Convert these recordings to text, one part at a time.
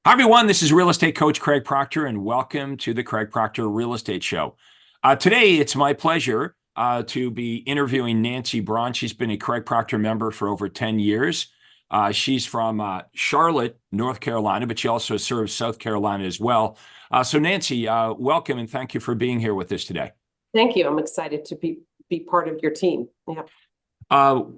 Hi, everyone. This is real estate coach Craig Proctor, and welcome to the Craig Proctor Real Estate Show. Today, it's my pleasure to be interviewing Nancy Braun. She's been a Craig Proctor member for over 10 years. She's from Charlotte, North Carolina, but she also serves South Carolina as well. So, Nancy, welcome and thank you for being here with us today. Thank you. I'm excited to be part of your team. Yeah.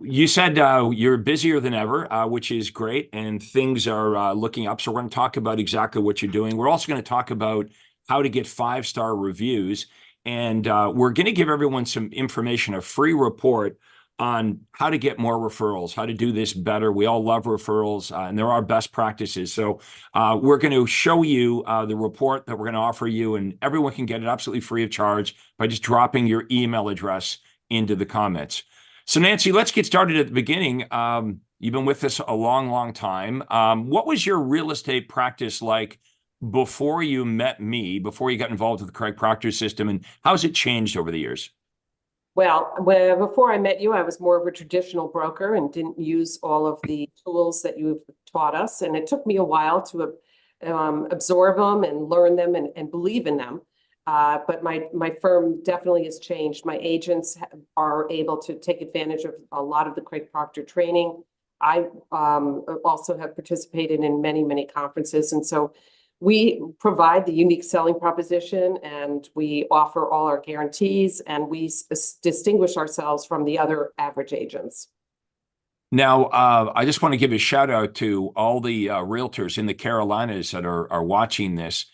You said you're busier than ever, which is great, and things are looking up. So we're going to talk about exactly what you're doing. We're also going to talk about how to get five-star reviews, and we're going to give everyone some information, a free report on how to get more referrals, how to do this better. We all love referrals, and there are best practices. So we're going to show you the report that we're going to offer you, and everyone can get it absolutely free of charge by just dropping your email address into the comments. So, Nancy, let's get started at the beginning. You've been with us a long, long time. What was your real estate practice like before you met me, before you got involved with the Craig Proctor system, and how has it changed over the years? Well, before I met you, I was more of a traditional broker and didn't use all of the tools that you've taught us. And it took me a while to absorb them and learn them and believe in them. But my firm definitely has changed. My agents are able to take advantage of a lot of the Craig Proctor training. I also have participated in many, many conferences. And so we provide the unique selling proposition, and we offer all our guarantees, and we distinguish ourselves from the other average agents. Now, I just want to give a shout out to all the realtors in the Carolinas that are watching this.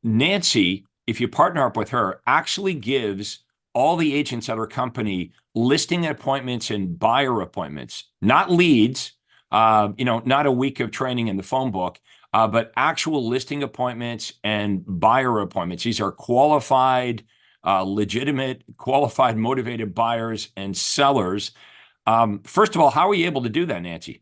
Nancy, if you partner up with her, actually gives all the agents at her company listing appointments and buyer appointments, not leads, not a week of training in the phone book, but actual listing appointments and buyer appointments. These are qualified, legitimate, qualified, motivated buyers and sellers. First of all, how are you able to do that, Nancy?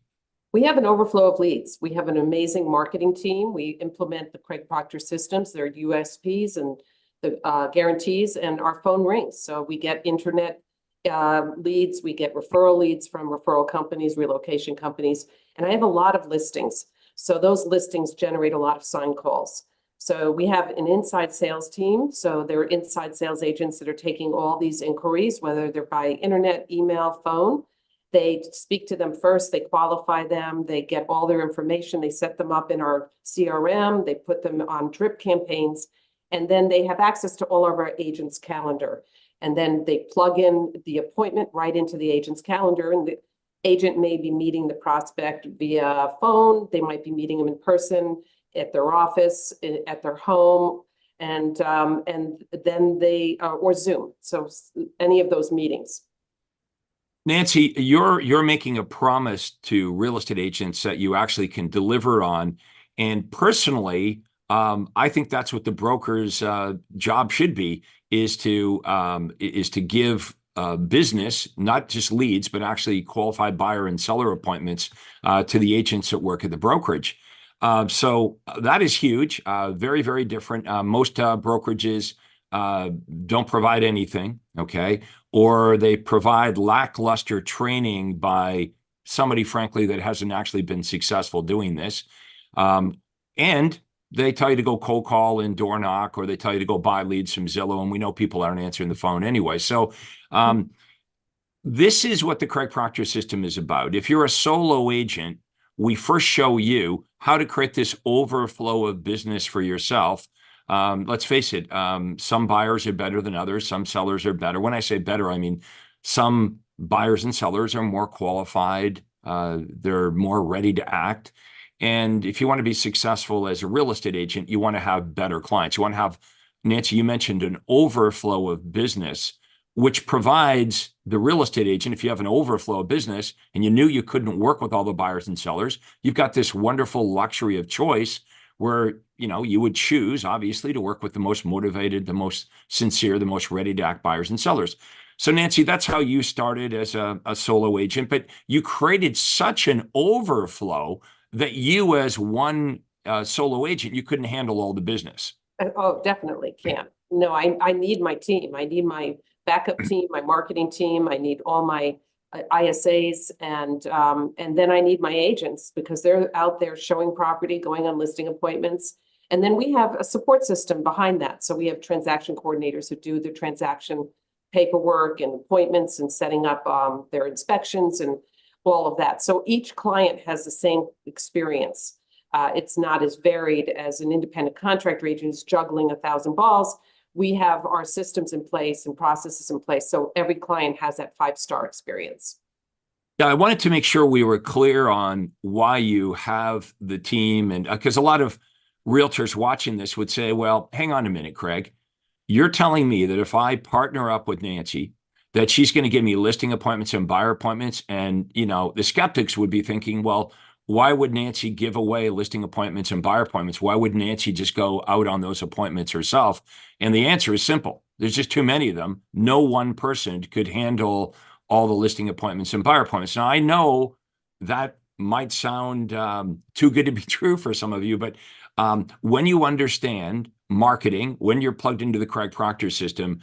We have an overflow of leads. We have an amazing marketing team. We implement the Craig Proctor systems, their USPs and the guarantees, and our phone rings. So we get internet leads, we get referral leads from referral companies, relocation companies, and I have a lot of listings. So those listings generate a lot of sign calls. So we have an inside sales team. So there are inside sales agents that are taking all these inquiries, whether they're by internet, email, phone. They speak to them first, they qualify them, they get all their information, they set them up in our CRM, they put them on drip campaigns, and then they have access to all of our agents' calendar. And then they plug in the appointment right into the agent's calendar, and the agent may be meeting the prospect via phone, they might be meeting them in person at their office, at their home, and then they or Zoom. So any of those meetings. Nancy, you're making a promise to real estate agents that you actually can deliver on. And personally, I think that's what the broker's job should be, is to give business, not just leads, but actually qualified buyer and seller appointments to the agents that work at the brokerage. So that is huge, very, very different. Most brokerages don't provide anything, okay? Or they provide lackluster training by somebody, frankly, that hasn't actually been successful doing this. And they tell you to go cold call and door knock, or they tell you to go buy leads from Zillow, and we know people aren't answering the phone anyway. So this is what the Craig Proctor system is about. If you're a solo agent, we first show you how to create this overflow of business for yourself. Let's face it, some buyers are better than others. Some sellers are better. When I say better, I mean some buyers and sellers are more qualified. They're more ready to act. And if you want to be successful as a real estate agent, you want to have better clients. You want to have, Nancy, you mentioned an overflow of business, which provides the real estate agent, if you have an overflow of business and you knew you couldn't work with all the buyers and sellers, you've got this wonderful luxury of choice where, you would choose, obviously, to work with the most motivated, the most sincere, the most ready to act buyers and sellers. So, Nancy, that's how you started as a solo agent, but you created such an overflow that you, as one solo agent, you couldn't handle all the business. Oh, definitely can't. No, I need my team. I need my backup team, my marketing team. I need all my ISAs, and then I need my agents because they're out there showing property, going on listing appointments. And then we have a support system behind that. So we have transaction coordinators who do the transaction paperwork and appointments and setting up their inspections and all of that. So each client has the same experience. It's not as varied as an independent contractor agent who's juggling 1,000 balls. We have our systems in place and processes in place. So every client has that 5-star experience. Yeah, I wanted to make sure we were clear on why you have the team. And because a lot of realtors watching this would say, well, hang on a minute, Craig. You're telling me that if I partner up with Nancy, that she's going to give me listing appointments and buyer appointments. And, the skeptics would be thinking, well, why would Nancy give away listing appointments and buyer appointments? Why would Nancy just go out on those appointments herself? And the answer is simple. There's just too many of them. No one person could handle all the listing appointments and buyer appointments. Now, I know that might sound too good to be true for some of you, but when you understand marketing, when you're plugged into the Craig Proctor system,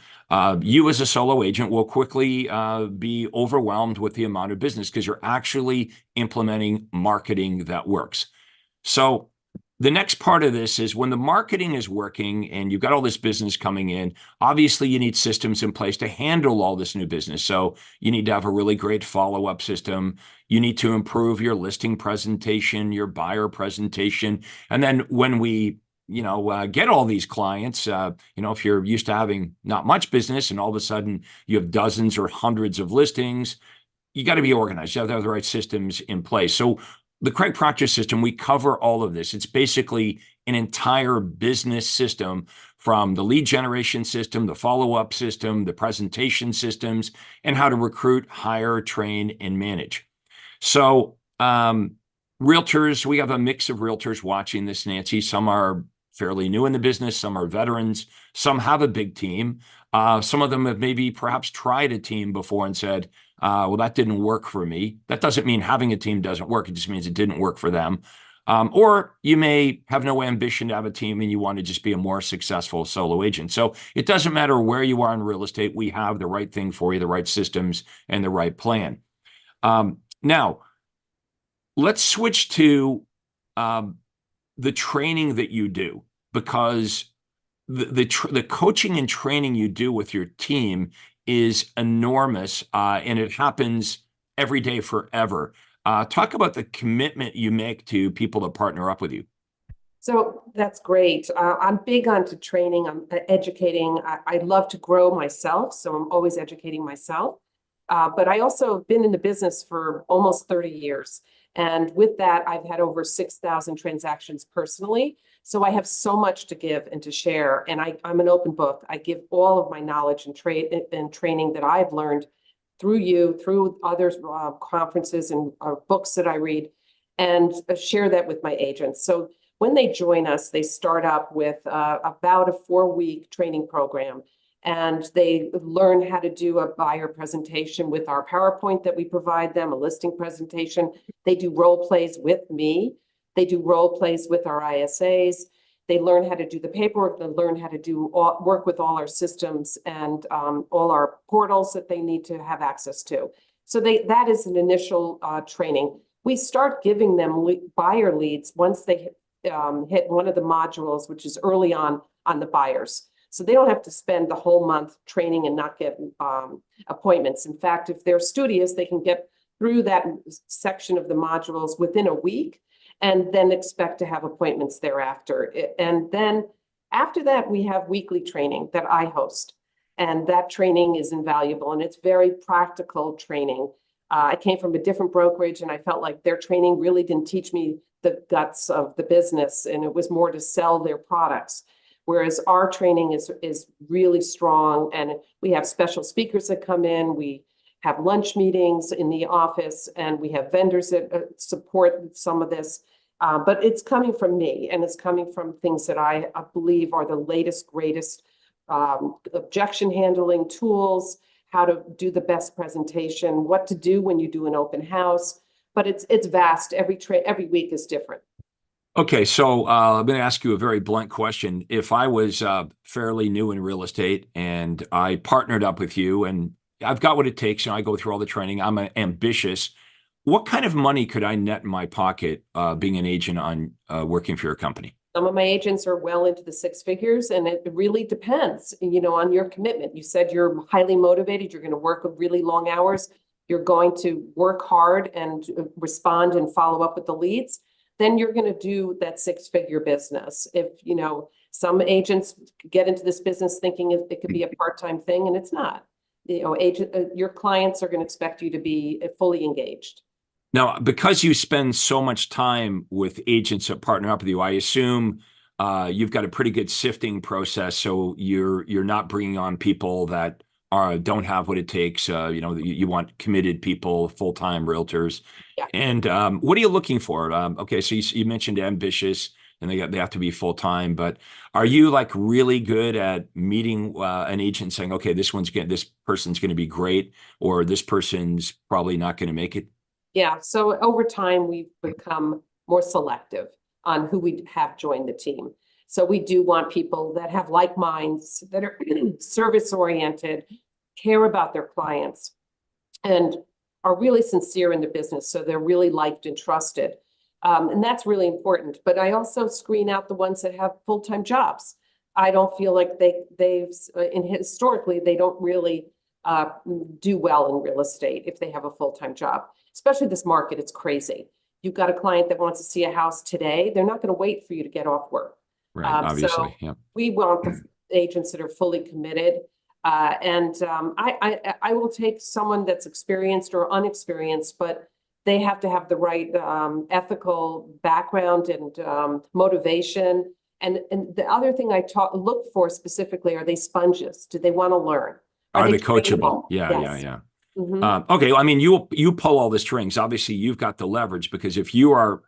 you as a solo agent will quickly be overwhelmed with the amount of business because you're actually implementing marketing that works. So the next part of this is when the marketing is working and you've got all this business coming in, obviously you need systems in place to handle all this new business. So you need to have a really great follow-up system. You need to improve your listing presentation, your buyer presentation. And then when we get all these clients, if you're used to having not much business and all of a sudden you have dozens or hundreds of listings, you got to be organized. You have to have the right systems in place. So the Craig Proctor system, we cover all of this. It's basically an entire business system from the lead generation system, the follow-up system, the presentation systems, and how to recruit, hire, train, and manage. So realtors, we have a mix of realtors watching this, Nancy. Some are fairly new in the business. Some are veterans. Some have a big team. Some of them have maybe perhaps tried a team before and said, well, that didn't work for me. That doesn't mean having a team doesn't work. It just means it didn't work for them. Or you may have no ambition to have a team and you want to just be a more successful solo agent. So it doesn't matter where you are in real estate. We have the right thing for you, the right systems, and the right plan. Now, let's switch to the training that you do, because the coaching and training you do with your team is enormous, and it happens every day forever. Talk about the commitment you make to people that partner up with you. So that's great. I'm big onto training. I'm educating. I love to grow myself, so I'm always educating myself. But I also have been in the business for almost 30 years. And with that, I've had over 6,000 transactions personally. So I have so much to give and to share. And I'm an open book. I give all of my knowledge and training that I've learned through you, through other conferences and books that I read, and share that with my agents. So when they join us, they start up with about a 4-week training program. And they learn how to do a buyer presentation with our PowerPoint that we provide them, a listing presentation. They do role plays with me. They do role plays with our ISAs. They learn how to do the paperwork. They learn how to do work with all our systems and all our portals that they need to have access to. So that is an initial training. We start giving them buyer leads once they hit one of the modules, which is early on the buyers. So they don't have to spend the whole month training and not get appointments. In fact, if they're studious, they can get through that section of the modules within a week and then expect to have appointments thereafter. And then after that, we have weekly training that I host. And that training is invaluable and it's very practical training. I came from a different brokerage and I felt like their training really didn't teach me the guts of the business, and it was more to sell their products. Whereas our training is really strong, and we have special speakers that come in. We have lunch meetings in the office, and we have vendors that support some of this. But it's coming from me, and it's coming from things that I believe are the latest, greatest objection handling tools, how to do the best presentation, what to do when you do an open house. But it's vast. Every week is different. Okay, so I'm going to ask you a very blunt question. If I was fairly new in real estate and I partnered up with you, and I've got what it takes, and I go through all the training. I'm ambitious. What kind of money could I net in my pocket being an agent on working for your company? Some of my agents are well into the six figures, and it really depends, on your commitment. You said you're highly motivated. You're going to work really long hours. You're going to work hard and respond and follow up with the leads. Then you're going to do that six-figure business. If, some agents get into this business thinking it could be a part-time thing, and it's not. Your clients are going to expect you to be fully engaged. Now, because you spend so much time with agents that partner up with you, I assume you've got a pretty good sifting process. So you're not bringing on people that don't have what it takes. You want committed people, full-time realtors. Yeah. And what are you looking for? Okay, so you mentioned ambitious, and they have to be full-time. But are you like really good at meeting an agent and saying, okay, this person's going to be great, or this person's probably not going to make it? Yeah, so over time, we've become more selective on who we have joined the team. So we do want people that have like minds, that are service-oriented, care about their clients, and are really sincere in the business. So they're really liked and trusted. And that's really important. But I also screen out the ones that have full-time jobs. I don't feel like historically, they don't really do well in real estate if they have a full-time job. Especially this market, it's crazy. You've got a client that wants to see a house today. They're not going to wait for you to get off work. Right, obviously, yeah. We want the agents that are fully committed. I will take someone that's experienced or unexperienced, but they have to have the right ethical background and motivation. And the other thing I look for specifically, are they sponges? Do they want to learn? Are they coachable? trainable? Yeah, Yes. yeah. Mhm. Okay, I mean, you pull all the strings. Obviously, you've got the leverage, because if you are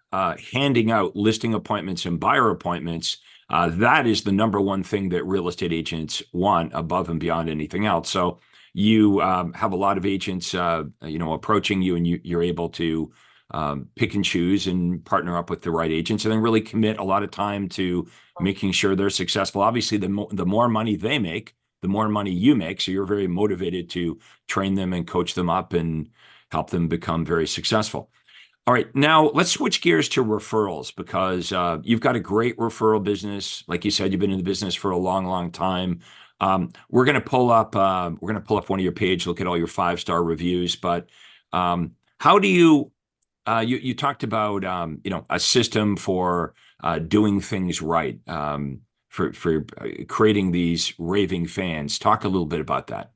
handing out listing appointments and buyer appointments, that is the number one thing that real estate agents want above and beyond anything else. So you have a lot of agents, approaching you, and you're able to pick and choose and partner up with the right agents, and then really commit a lot of time to making sure they're successful. Obviously, the more money they make, the more money you make. So you're very motivated to train them and coach them up and help them become very successful. All right, now let's switch gears to referrals, because you've got a great referral business. Like you said, you've been in the business for a long, long time. We're going to pull up one of your page, look at all your 5-star reviews. But how do you talked about a system for doing things right, for creating these raving fans. Talk a little bit about that.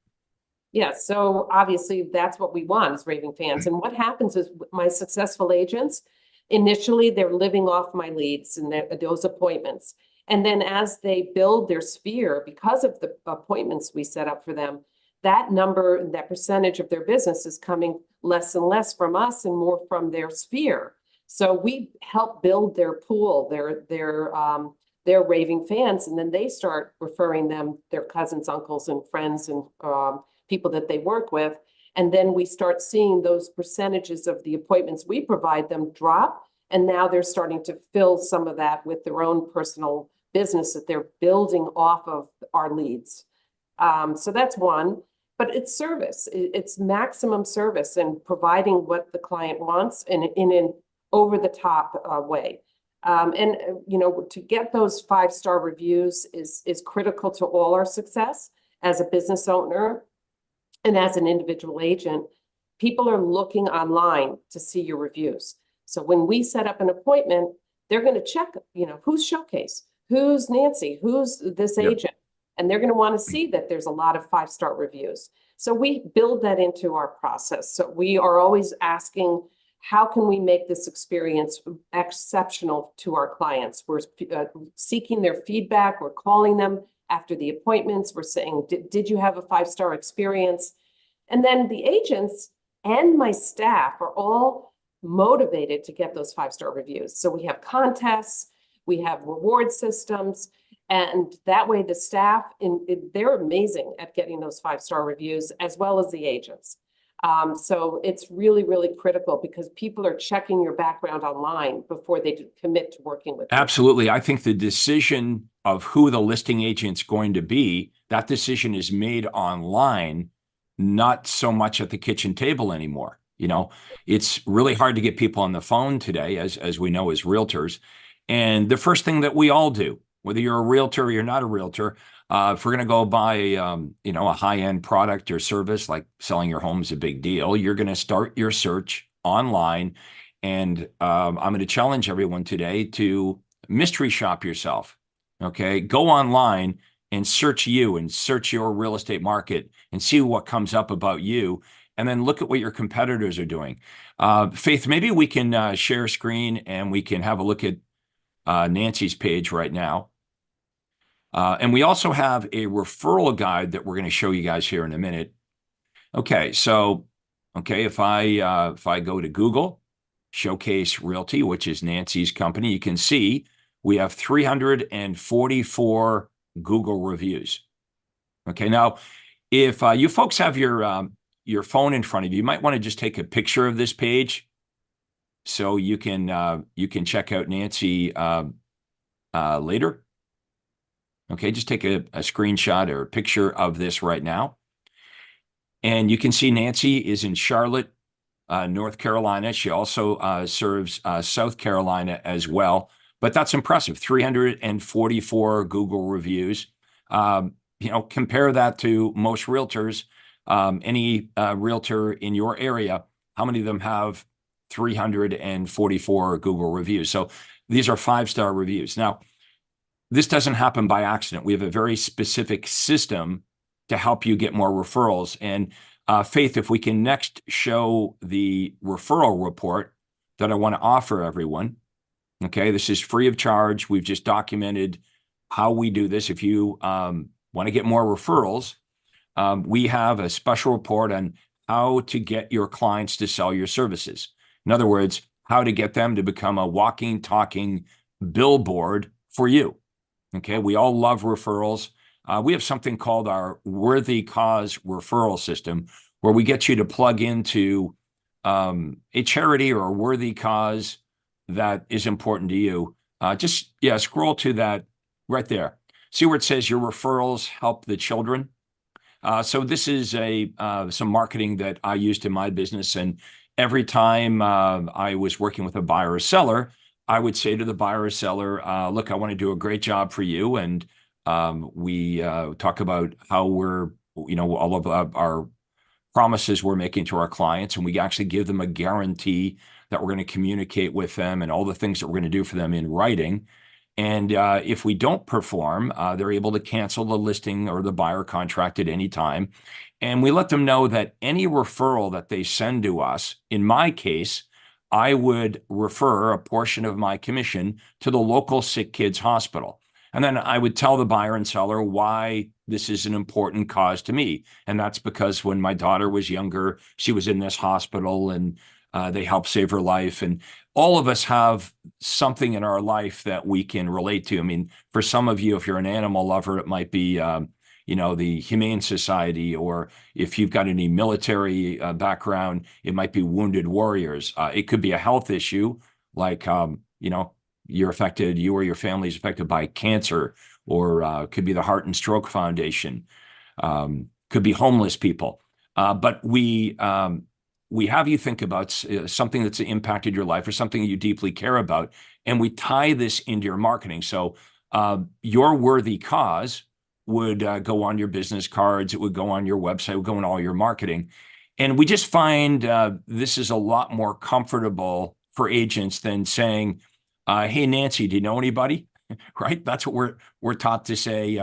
Yeah, so obviously that's what we want, is raving fans. And what happens is, my successful agents, initially they're living off my leads and those appointments. And then as they build their sphere, because of the appointments we set up for them, that number, that percentage of their business is coming less and less from us and more from their sphere. So we help build their pool, their raving fans, and then they start referring them their cousins, uncles, and friends, and people that they work with. And then we start seeing those percentages of the appointments we provide them drop. And now they're starting to fill some of that with their own personal business that they're building off of our leads. So that's one. But it's service. It's maximum service and providing what the client wants in an over-the-top way. To get those 5-star reviews is critical to all our success as a business owner and as an individual agent. People are looking online to see your reviews. So when we set up an appointment, they're going to check, who's Showcase, who's Nancy, who's this agent, and they're going to want to see that there's a lot of 5-star reviews. So we build that into our process. So we are always asking, how can we make this experience exceptional to our clients? We're seeking their feedback. We're calling them after the appointments. We're saying, did you have a 5-star experience? And then the agents and my staff are all motivated to get those 5-star reviews. So we have contests, we have reward systems, and that way the staff, they're amazing at getting those 5-star reviews, as well as the agents. So it's really, really critical, because people are checking your background online before they commit to working with you. Absolutely. I think the decision of who the listing agent's going to be, that decision is made online not so much at the kitchen table anymore. It's really hard to get people on the phone today, as we know as realtors. And the first thing that we all do, whether you're a realtor or you're not a realtor, if we're going to go buy, a high-end product or service, like selling your home is a big deal, you're going to start your search online. And I'm going to challenge everyone today to mystery shop yourself. Okay, go online and search you and search your real estate market and see what comes up about you. And then look at what your competitors are doing. Faith, maybe we can share screen and we can have a look at Nancy's page right now. And we also have a referral guide that we're going to show you guys here in a minute. Okay, so if I go to Google, Showcase Realty, which is Nancy's company, you can see we have 344 Google reviews. Okay, now if you folks have your phone in front of you, you might want to just take a picture of this page so you can check out Nancy later. Okay, just take a screenshot or a picture of this right now. And you can see Nancy is in Charlotte, North Carolina. She also serves South Carolina as well. But that's impressive, 344 Google reviews. Compare that to most realtors. Any realtor in your area, how many of them have 344 Google reviews? So these are 5-star reviews. Now, this doesn't happen by accident. We have a very specific system to help you get more referrals. And Faith, if we can next show the referral report that I want to offer everyone. Okay, this is free of charge. We've just documented how we do this. If you want to get more referrals, we have a special report on how to get your clients to sell your services. In other words, how to get them to become a walking, talking billboard for you. Okay, we all love referrals. We have something called our Worthy Cause referral system, where we get you to plug into a charity or a worthy cause that is important to you. Scroll to that right there. See where it says your referrals help the children? So this is some marketing that I used in my business. And every time I was working with a buyer or seller, I would say to the buyer or seller, look, I want to do a great job for you. And we talk about how we're, all of our promises we're making to our clients. And we actually give them a guarantee that we're going to communicate with them and all the things that we're going to do for them in writing. And if we don't perform, they're able to cancel the listing or the buyer contract at any time. And we let them know that any referral that they send to us, in my case, I would refer a portion of my commission to the local sick kids hospital. And then I would tell the buyer and seller why this is an important cause to me. And that's because when my daughter was younger, she was in this hospital and they helped save her life. And all of us have something in our life that we can relate to. I mean, for some of you, if you're an animal lover, it might be, the Humane Society, or if you've got any military background, it might be Wounded Warriors. It could be a health issue, like, you or your family is affected by cancer, or could be the Heart and Stroke Foundation, could be homeless people. But we have you think about something that's impacted your life or something you deeply care about, and we tie this into your marketing. So your worthy cause would go on your business cards, it would go on your website, it would go in all your marketing. And we just find this is a lot more comfortable for agents than saying, hey, Nancy, do you know anybody? Right? That's what we're taught to say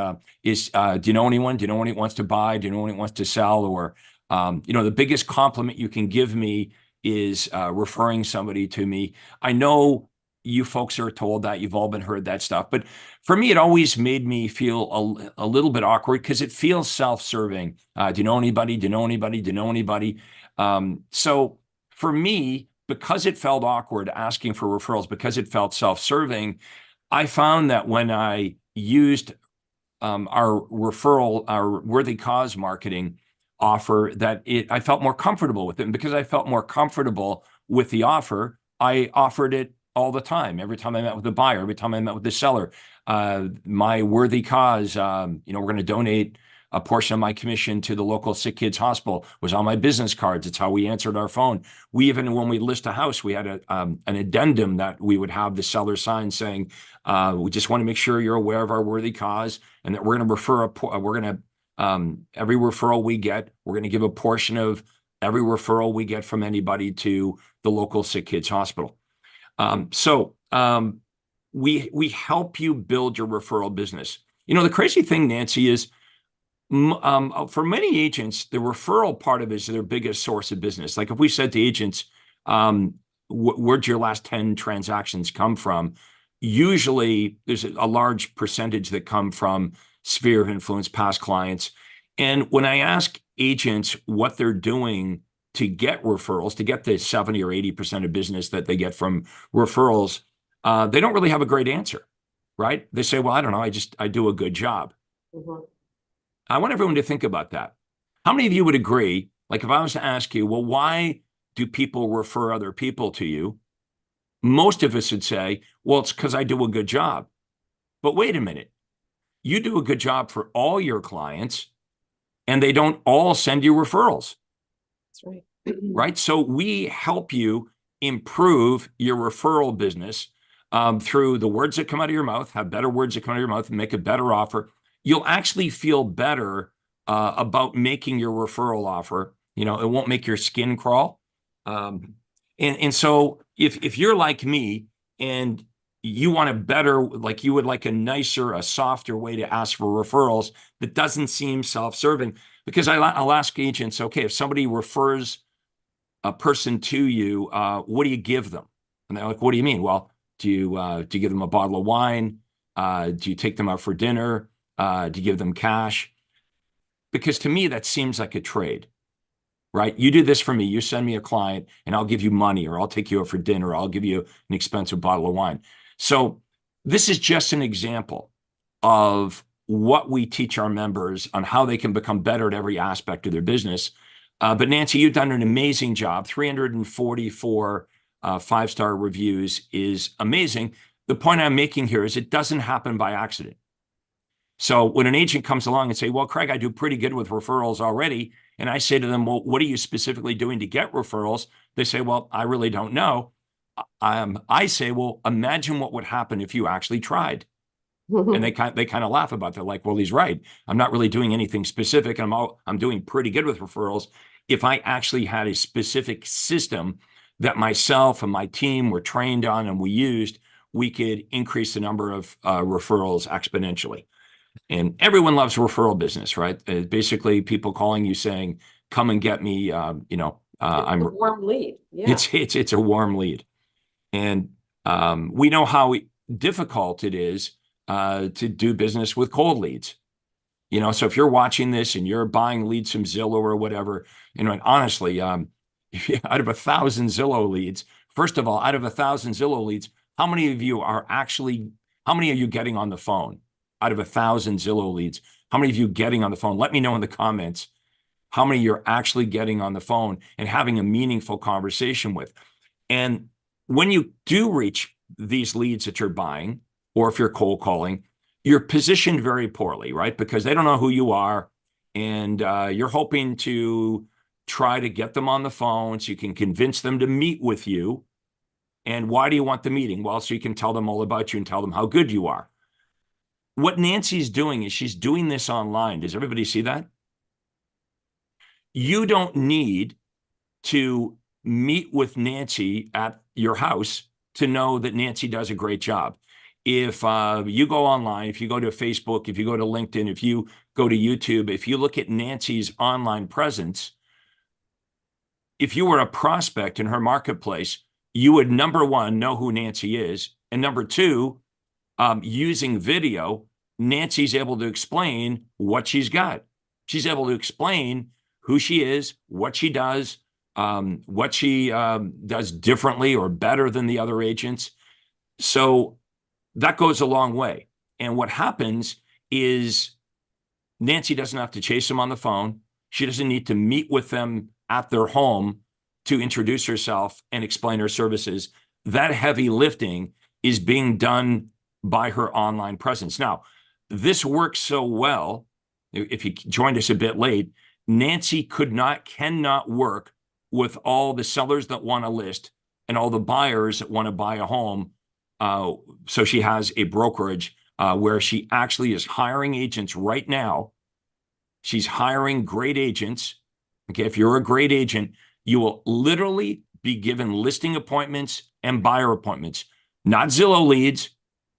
do you know anyone? Do you know anyone who wants to buy? Do you know anyone who wants to sell? Or, the biggest compliment you can give me is referring somebody to me. I know you folks are told that, you've all been heard that stuff. But for me, it always made me feel a little bit awkward because it feels self-serving. Do you know anybody? Do you know anybody? Do you know anybody? So for me, because it felt awkward asking for referrals, because it felt self-serving, I found that when I used our worthy cause marketing offer, that I felt more comfortable with it. And because I felt more comfortable with the offer, I offered it all the time. Every time I met with the buyer, every time I met with the seller, my worthy cause, we're going to donate a portion of my commission to the local sick kids hospital was on my business cards. It's how we answered our phone. We even, when we list a house, we had an addendum that we would have the seller sign saying, we just want to make sure you're aware of our worthy cause and that we're going to every referral we get, we're going to give a portion of every referral we get from anybody to the local sick kids hospital. We help you build your referral business. You know, the crazy thing, Nancy, is for many agents, the referral part of it is their biggest source of business. Like if we said to agents, where'd your last 10 transactions come from? Usually there's a large percentage that come from sphere of influence, past clients. And when I ask agents what they're doing to get referrals, to get the 70 or 80% of business that they get from referrals, they don't really have a great answer, right? They say, well, I don't know, I do a good job. Mhm. I want everyone to think about that. How many of you would agree, like if I was to ask you, well, why do people refer other people to you? Most of us would say, well, it's because I do a good job. But wait a minute. You do a good job for all your clients, and they don't all send you referrals. That's right. Right? So we help you improve your referral business through the words that come out of your mouth, have better words that come out of your mouth, and make a better offer. You'll actually feel better about making your referral offer. You know, it won't make your skin crawl. And so if you're like me and you want a better, like you would like a nicer, a softer way to ask for referrals that doesn't seem self-serving, because I'll ask agents, okay, if somebody refers a person to you, what do you give them? And they're like, what do you mean? Well, do you give them a bottle of wine? Do you take them out for dinner? Do you give them cash? Because to me, that seems like a trade, right? You do this for me. You send me a client and I'll give you money, or I'll take you out for dinner, or I'll give you an expensive bottle of wine. So this is just an example of what we teach our members on how they can become better at every aspect of their business. But Nancy, you've done an amazing job. 344 five-star reviews is amazing. The point I'm making here is it doesn't happen by accident. So when an agent comes along and say, well, Craig, I do pretty good with referrals already. And I say to them, well, what are you specifically doing to get referrals? They say, well, I really don't know. I say, well, imagine what would happen if you actually tried. And they kind of laugh about that. They're like, well, he's right. I'm not really doing anything specific. And I'm doing pretty good with referrals. If I actually had a specific system that myself and my team were trained on and we used, we could increase the number of referrals exponentially. And everyone loves referral business, right? Basically, people calling you saying, "Come and get me." I'm a warm lead. Yeah. It's a warm lead, and we know how difficult it is to do business with cold leads. You know, so if you're watching this and you're buying leads from Zillow or whatever, you know, and honestly, if you, out of 1,000 Zillow leads, first of all, out of 1,000 Zillow leads, how many of you are actually, how many are you getting on the phone? Out of 1,000 Zillow leads, how many of you getting on the phone? Let me know in the comments how many you're actually getting on the phone and having a meaningful conversation with. And when you do reach these leads that you're buying, or if you're cold calling, you're positioned very poorly, right? Because they don't know who you are, and you're hoping to try to get them on the phone so you can convince them to meet with you. And why do you want the meeting? Well, so you can tell them all about you and tell them how good you are. What Nancy's doing is she's doing this online. Does everybody see that? You don't need to meet with Nancy at your house to know that Nancy does a great job. If you go online, if you go to Facebook, if you go to LinkedIn, if you go to YouTube, if you look at Nancy's online presence, if you were a prospect in her marketplace, you would, number one, know who Nancy is. And number two, using video, Nancy's able to explain what she's got. She's able to explain who she is, what she does differently or better than the other agents. So that goes a long way. And what happens is Nancy doesn't have to chase them on the phone. She doesn't need to meet with them at their home to introduce herself and explain her services. That heavy lifting is being done by her online presence. Now, this works so well if you joined us a bit late, Nancy cannot work with all the sellers that want to list and all the buyers that want to buy a home. So she has a brokerage where she actually is hiring agents right now. She's hiring great agents. Okay, if you're a great agent, you will literally be given listing appointments and buyer appointments, not Zillow leads,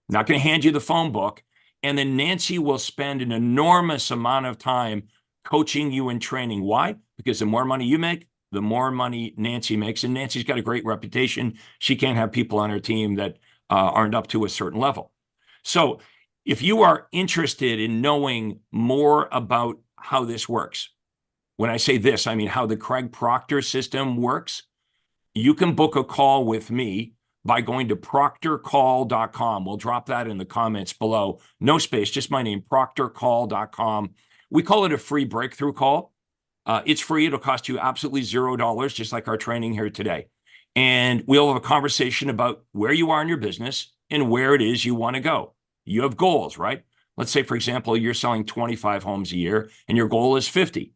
not going to hand you the phone book. And then Nancy will spend an enormous amount of time coaching you and training. Why? Because the more money you make, the more money Nancy makes. And Nancy's got a great reputation. She can't have people on her team that aren't up to a certain level. So if you are interested in knowing more about how this works, when I say this, I mean how the Craig Proctor system works, you can book a call with me by going to proctorcall.com. We'll drop that in the comments below. No space, just my name, proctorcall.com. We call it a free breakthrough call. It's free. It'll cost you absolutely $0, just like our training here today. And we'll have a conversation about where you are in your business and where it is you want to go. You have goals, right? Let's say, for example, you're selling 25 homes a year and your goal is 50.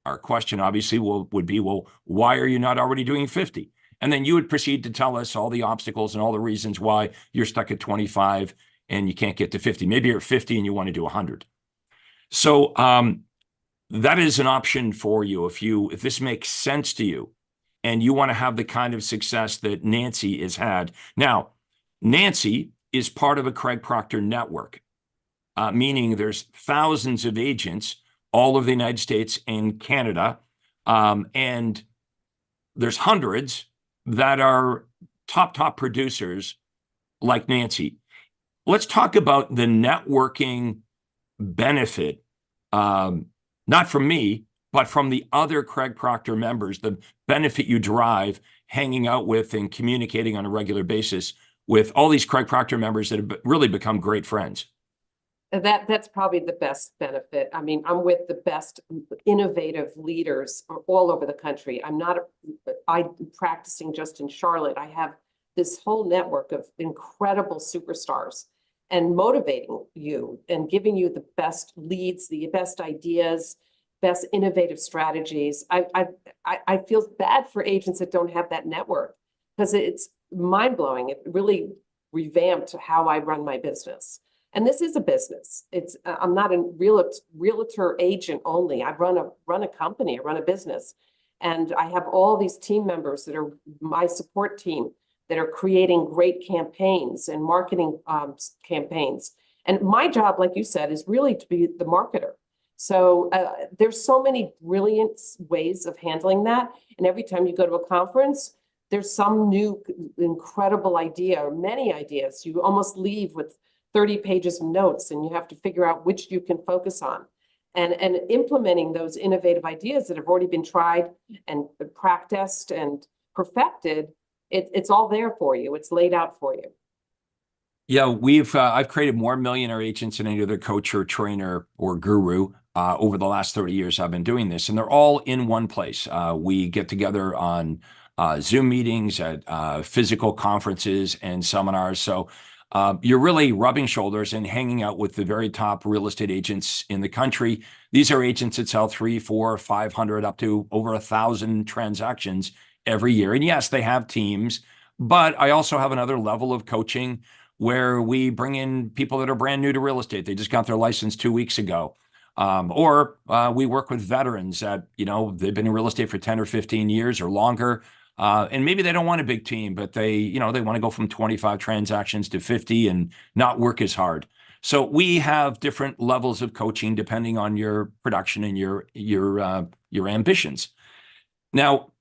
Our question obviously would be, well, why are you not already doing 50? And then you would proceed to tell us all the obstacles and all the reasons why you're stuck at 25 and you can't get to 50. Maybe you're at 50 and you want to do 100. So that is an option for you if this makes sense to you and you want to have the kind of success that Nancy has had. Now, Nancy is part of a Craig Proctor network, meaning there's thousands of agents all over the United States and Canada, and there's hundreds that are top producers like Nancy. Let's talk about the networking benefit, not from me, but from the other Craig Proctor members, the benefit you derive hanging out with and communicating on a regular basis with all these Craig Proctor members that have really become great friends. That's probably the best benefit. I mean, I'm with the best innovative leaders all over the country. I'm practicing just in Charlotte. I have this whole network of incredible superstars and motivating you and giving you the best leads, the best ideas, best innovative strategies. I feel bad for agents that don't have that network because it's mind-blowing. It really revamped how I run my business. And this is a business. I'm not a realtor agent only. I run a company, I run a business. And I have all these team members that are my support team that are creating great campaigns and marketing campaigns. And my job, like you said, is really to be the marketer. So there's so many brilliant ways of handling that. And every time you go to a conference, there's some new incredible idea or many ideas. You almost leave with 30 pages of notes and you have to figure out which you can focus on and implementing those innovative ideas that have already been tried and practiced and perfected. It's all there for you. It's laid out for you. Yeah, I've created more millionaire agents than any other coach or trainer or guru over the last 30 years I've been doing this, and they're all in one place. We get together on Zoom meetings, at physical conferences and seminars. So you're really rubbing shoulders and hanging out with the very top real estate agents in the country. These are agents that sell 300, 400, 500, up to over 1,000 transactions every year. And yes, they have teams, but I also have another level of coaching where we bring in people that are brand new to real estate. They just got their license 2 weeks ago. Or we work with veterans that, they've been in real estate for 10 or 15 years or longer. And maybe they don't want a big team, but they want to go from 25 transactions to 50 and not work as hard. So we have different levels of coaching depending on your production and your ambitions. Now,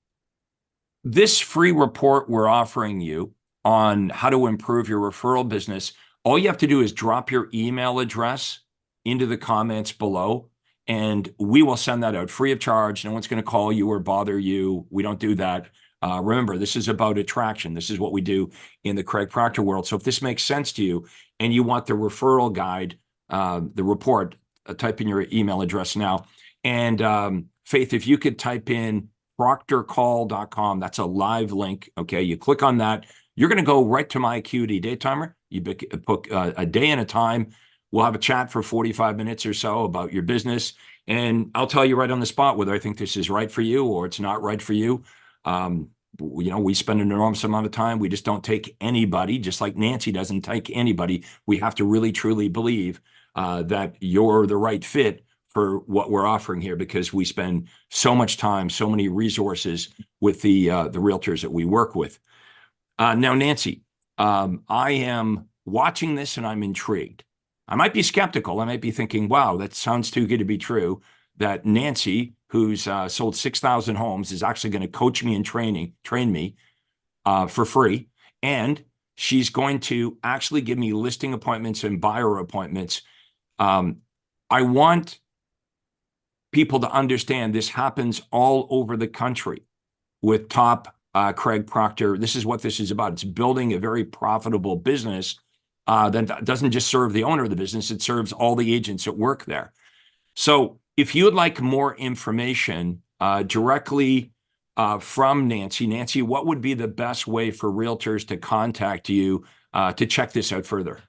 this free report we're offering you on how to improve your referral business, all you have to do is drop your email address into the comments below, and we will send that out free of charge. No one's going to call you or bother you. We don't do that. Remember, this is about attraction. This is what we do in the Craig Proctor world. So if this makes sense to you and you want the referral guide, the report, type in your email address now. And Faith, if you could type in proctorcall.com, that's a live link. Okay, you click on that. You're going to go right to my Acuity Day Timer. You book a day and a time. We'll have a chat for 45 minutes or so about your business. And I'll tell you right on the spot whether I think this is right for you or it's not right for you. We spend an enormous amount of time. We just don't take anybody, just like Nancy doesn't take anybody. We have to really, truly believe that you're the right fit for what we're offering here, because we spend so much time, so many resources with the realtors that we work with. Now, Nancy, I am watching this and I'm intrigued. I might be skeptical. I might be thinking, wow, that sounds too good to be true, that Nancy, who's sold 6,000 homes, is actually going to coach me and train me for free. And she's going to actually give me listing appointments and buyer appointments. I want people to understand this happens all over the country with top Craig Proctor. This is what this is about. It's building a very profitable business that doesn't just serve the owner of the business, it serves all the agents that work there. So if you would like more information directly from Nancy, what would be the best way for realtors to contact you to check this out further?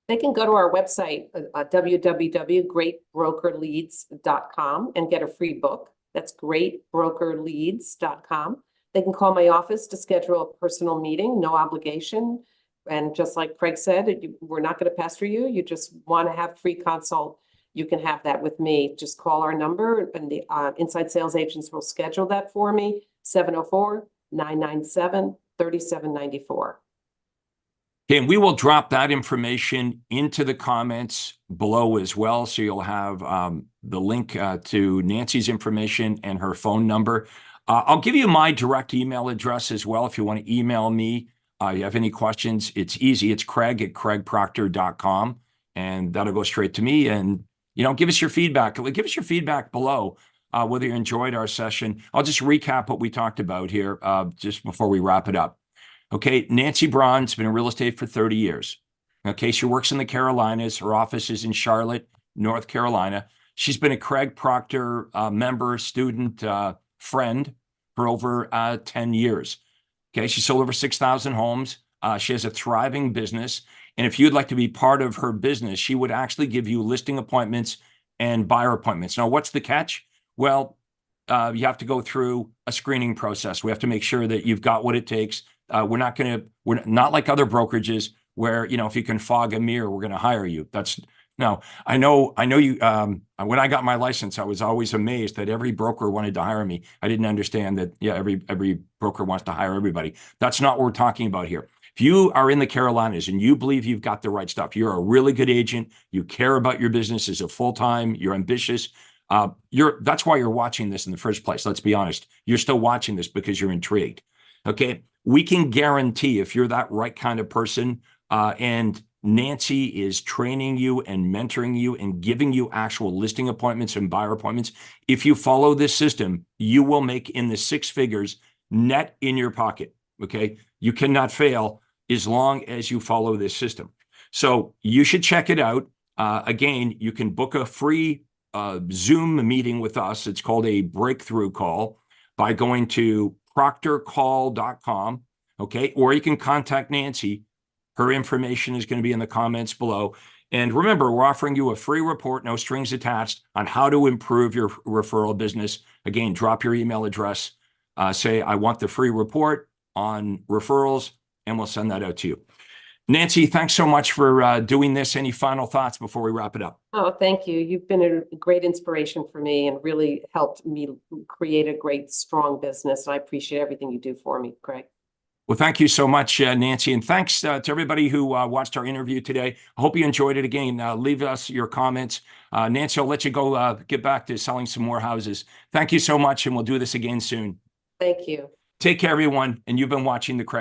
They can go to our website, www.greatbrokerleads.com, and get a free book. That's greatbrokerleads.com. They can call my office to schedule a personal meeting, no obligation. And just like Craig said, we're not going to pester you. You just want to have free consult. You can have that with me. Just call our number and the inside sales agents will schedule that for me, 704-997-3794. Okay, and we will drop that information into the comments below as well. So you'll have the link to Nancy's information and her phone number. I'll give you my direct email address as well if you want to email me. You have any questions, it's easy. It's Craig@CraigProctor.com, and that'll go straight to me. And, give us your feedback. Give us your feedback below, whether you enjoyed our session. I'll just recap what we talked about here just before we wrap it up. Okay, Nancy Braun's been in real estate for 30 years. Okay, she works in the Carolinas. Her office is in Charlotte, North Carolina. She's been a Craig Proctor member, student, friend for over 10 years. Okay, she sold over 6,000 homes. She has a thriving business. And if you'd like to be part of her business, she would actually give you listing appointments and buyer appointments. Now, what's the catch? Well, you have to go through a screening process. We have to make sure that you've got what it takes. We're not like other brokerages where, if you can fog a mirror, we're going to hire you. No, I know you, when I got my license, I was always amazed that every broker wanted to hire me. I didn't understand that, every broker wants to hire everybody. That's not what we're talking about here. If you are in the Carolinas and you believe you've got the right stuff, you're a really good agent, you care about your business as a full-time, you're ambitious, that's why you're watching this in the first place. Let's be honest. You're still watching this because you're intrigued. Okay. We can guarantee if you're that right kind of person, and Nancy is training you and mentoring you and giving you actual listing appointments and buyer appointments. If you follow this system, you will make in the 6 figures net in your pocket. Okay. You cannot fail as long as you follow this system. So you should check it out. Again, you can book a free Zoom meeting with us. It's called a breakthrough call by going to proctorcall.com. Okay. Or you can contact Nancy. Her information is going to be in the comments below. And remember, we're offering you a free report, no strings attached, on how to improve your referral business. Again, drop your email address, say, I want the free report on referrals, and we'll send that out to you. Nancy, thanks so much for doing this. Any final thoughts before we wrap it up? Oh, thank you. You've been a great inspiration for me and really helped me create a great, strong business. I appreciate everything you do for me, Craig. Well, thank you so much, Nancy. And thanks to everybody who watched our interview today. I hope you enjoyed it. Again, leave us your comments. Nancy, I'll let you go get back to selling some more houses. Thank you so much, and we'll do this again soon. Thank you. Take care, everyone. And you've been watching The Craig